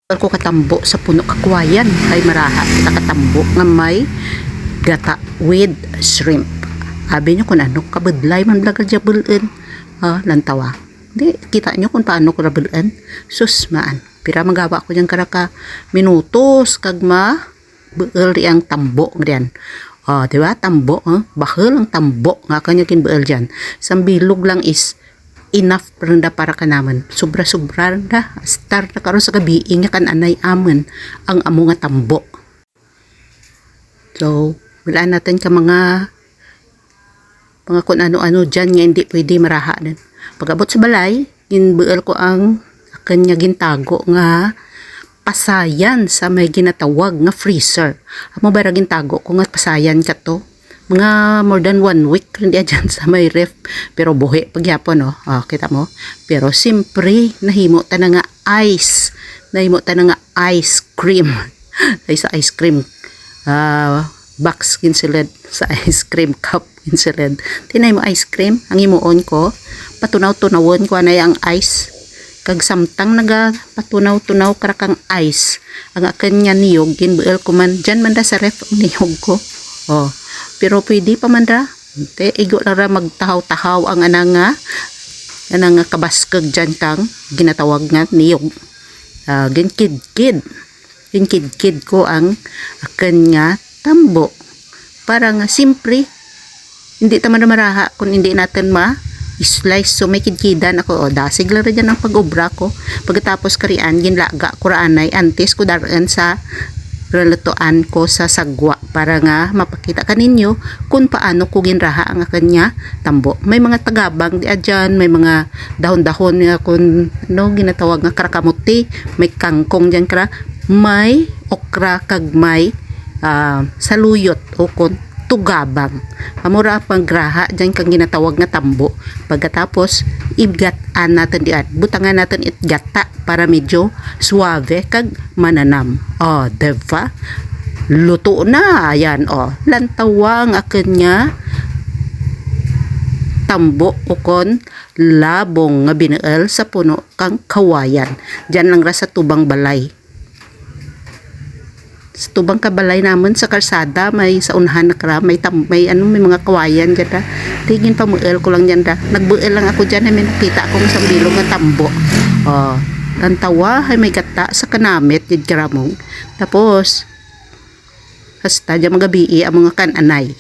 Ko katambo sa puno kakwayan ay maraha kita katambo nga may gata with shrimp. Abi nyo kung ano kabudlay man blagal jabulin. Lantawa. Di kita nyo kung paano ko rabulin. Susmaan. Pira magawa ko dyan karaka minutos kagma buel ang tambo ngadiyan. Diba? Tambo. Bahal ang tambo nga kanya kinbuel dyan. Sambilog lang is enough para ka naman. Sobra-sobra na. Start na karon sa gabi. Inga kan anay aman ang amo nga tambo. So, wala natin ka mga kung ano-ano dyan nga hindi pwede maraha din. Pag-abot sa balay, ginbuel ko ang kanya gintago nga pasayan sa may ginatawag nga freezer. Amo ba gintago ko nga pasayan ka to? Mga more than 1 week rin dyan sa may ref, pero buhi pagyapon kita mo, pero simpre nahimo ta na nga ice cream ay sa ice cream box kinsilid sa ice cream cup kinsilid tinay mo ice cream ang imuon ko patunaw-tunawon ko anay ang ice kag samtang naga patunaw-tunaw karakang ice ang akan nga niyog ginbuel ko man dyan man da sa ref ang niyog ko pero pwede pa man da. Igo lang ra magtahaw-tahaw ang ananga kabaskag dyan kang ginatawag nga niyog. Ginkid-kid ko ang akan nga tambo. Para nga simpre, hindi taman na maraha kung hindi natin slice. So may kidkidan ako. Dasig lang rin dyan ang pag-ubra ko. Pagkatapos karian, ginlaga ko raanay. Antes ko daraan sa relutuan ko sa sagwa para nga mapakita kaninyo kung paano ko ginraha ang kanya tambo. May mga tagabang di adyan, may mga dahon-dahon nga kung ginatawag nga karakamuti, may kangkong dyan kara, may okra kag may saluyot o kung tugabang. Amura pang graha dyan kang ginatawag nga tambo. Pagkatapos ibgataan natin diyan. Butangan natin itgata para medyo suave kag mananam. Diba? Luto na. Ayan, lantawang akin nga tambo o kon labong nga binuel sa puno kang kawayan. Diyan lang ra sa tubang balay. Sa tubang kabalay naman sa kalsada may sa unahan na kara may mga kawayan dyan da. Tingin pa muel ko lang dyan da. Nagbuel lang ako dyan may nakita akong isang bilog nga tambo. Lantawa ay may gata sa kanamit dyan karamong. Tapos hasta dyan magabi ang mga kananay.